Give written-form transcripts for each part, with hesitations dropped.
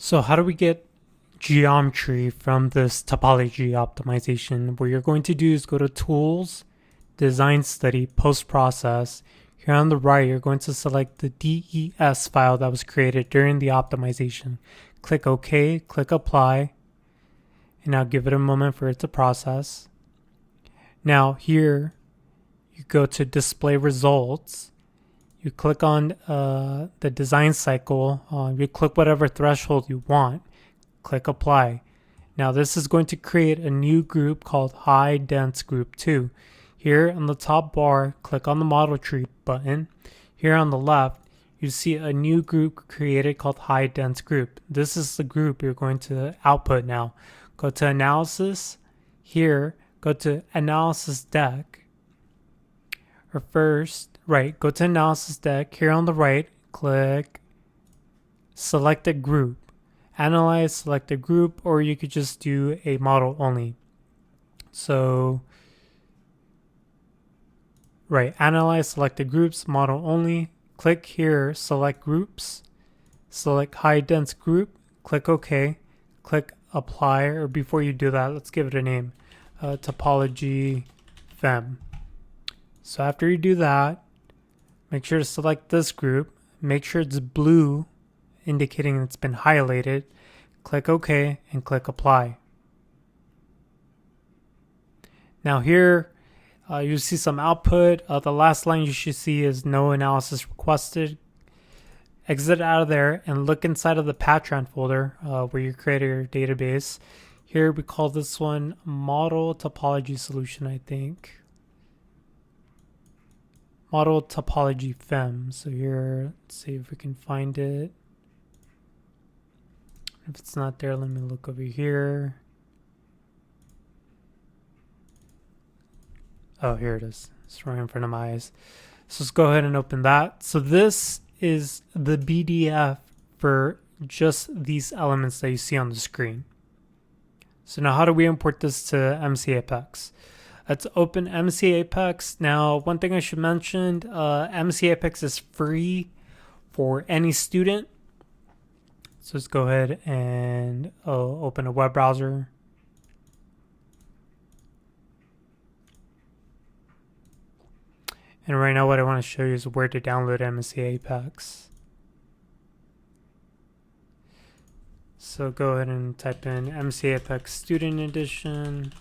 So how do we get geometry from this topology optimization? What you're going to do is go to Tools, Design Study, Post-Process. Here on the right, you're going to select the DES file that was created during the optimization. Click OK, click Apply, and now give it a moment for it to process. Now here, you go to Display Results. You click on the design cycle. You click whatever threshold you want. Click Apply. Now this is going to create a new group called High Dense Group 2. Here on the top bar, click on the Model Tree button. Here on the left, you see a new group created called High Dense Group. This is the group you're going to output now. Go to Analysis. Here, go to Analysis Deck. Or first, go to Analysis Deck. Here on the right, click Selected Group. Analyze selected group, or you could just do a model only. So, analyze selected groups, model only. Click here, select groups, select high dense group, click OK, click apply, or before you do that, let's give it a name, topology fem. So after you do that, make sure to select this group, make sure it's blue, indicating it's been highlighted. Click OK and click apply. Now here you see some output. The last line you should see is no analysis requested. Exit out of there and look inside of the Patran folder where you created your database. Here we call this one model topology solution, I think. Model topology fem. So here, let's see if we can find it. If it's not there, let me look over here. Oh, here it is. It's right in front of my eyes. So let's go ahead and open that. So this is the BDF for just these elements that you see on the screen. So now how do we import this to MSC Apex? Let's open MSC Apex. Now, one thing I should mention, MSC Apex is free for any student. So let's go ahead and open a web browser. And right now what I want to show you is where to download MSC Apex. So go ahead and type in MSC Apex Student Edition.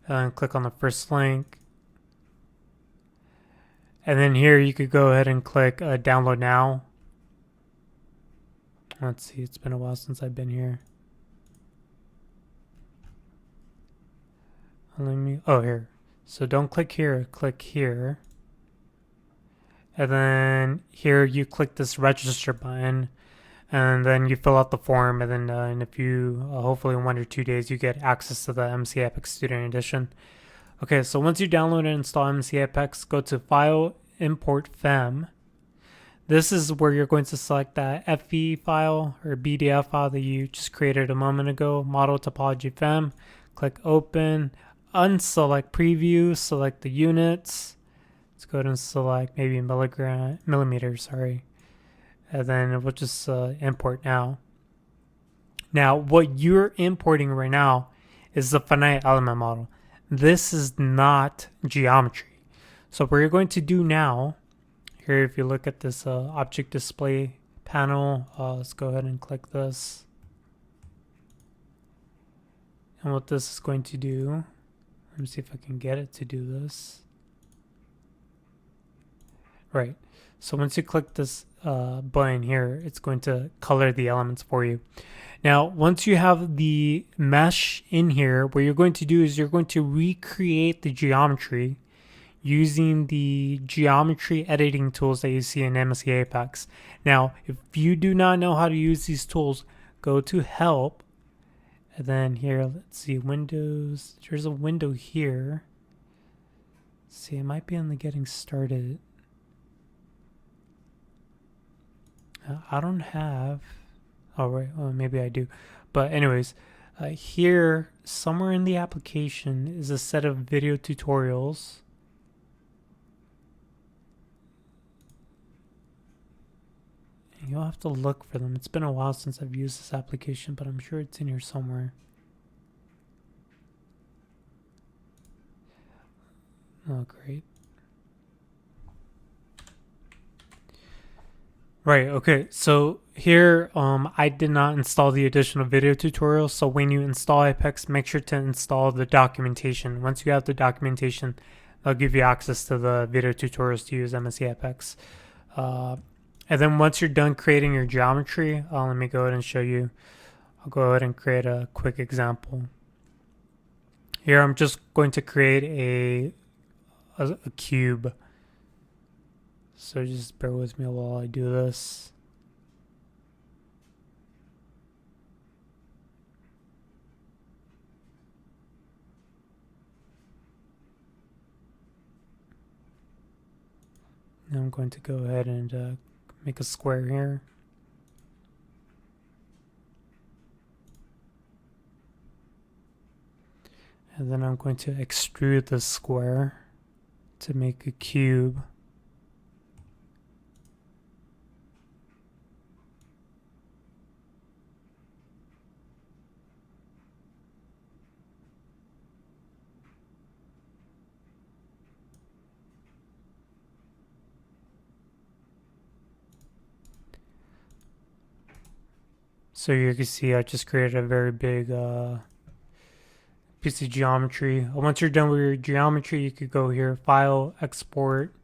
And click on the first link. And then here you could go ahead and click download now. Let's see, it's been a while since I've been here. Here. So don't click here, click here. And then here you click this register button. And then you fill out the form. And then in a few, hopefully in 1 or 2 days, you get access to the MSC Apex Student Edition. Okay, so once you download and install MSC Apex, go to File, Import Fem. This is where you're going to select that FE file or BDF file that you just created a moment ago, model topology fem. Click open, unselect preview, select the units. Let's go ahead and select maybe millimeters, and then we'll just import now. Now, what you're importing right now is the finite element model. This is not geometry. So what you're going to do now, here, if you look at this object display panel, let's go ahead and click this. And what this is going to do, let me see if I can get it to do this. So once you click this button here, it's going to color the elements for you. Now, once you have the mesh in here, what you're going to do is you're going to recreate the geometry using the geometry editing tools that you see in MSC Apex. Now, if you do not know how to use these tools, go to Help, and then here, let's see, Windows. There's a window here. Let's see, it might be on the Getting Started. I don't have. Well, maybe I do. But anyways, here, somewhere in the application is a set of video tutorials. You'll have to look for them. It's been a while since I've used this application, but I'm sure it's in here somewhere. Oh, great. Right, okay, so here I did not install the additional video tutorial, so when you install Apex, make sure to install the documentation. Once you have the documentation, they'll give you access to the video tutorials to use MSC Apex. And then once you're done creating your geometry, let me go ahead and show you. I'll go ahead and create a quick example. Here I'm just going to create a cube. So just bear with me while I do this. Now I'm going to go ahead and make a square here. And then I'm going to extrude the square to make a cube. So you can see I just created a very big piece of geometry. Once you're done with your geometry, you could go here, File, Export,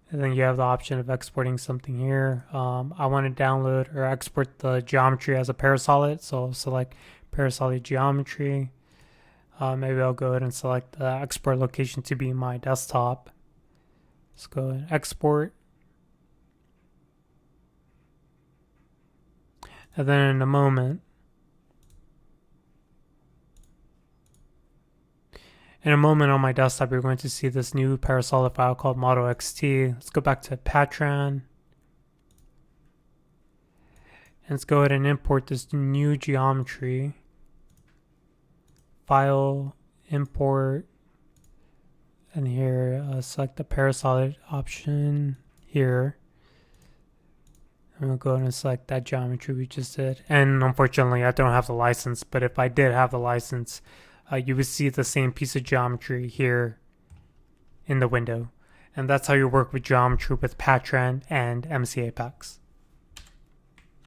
and then you have the option of exporting something here. I want to download or export the geometry as a parasolid, so I'll select parasolid geometry. Maybe I'll go ahead and select the export location to be my desktop. Let's go ahead and export. And then in a moment, on my desktop, you're going to see this new parasolid file called model.xt. Let's go back to Patran. And let's go ahead and import this new geometry. File, import, and here select the parasolid option here. I'm going to go ahead and select that geometry we just did. And unfortunately, I don't have the license, but if I did have the license, you would see the same piece of geometry here in the window. And that's how you work with geometry with Patran and MSC Apex.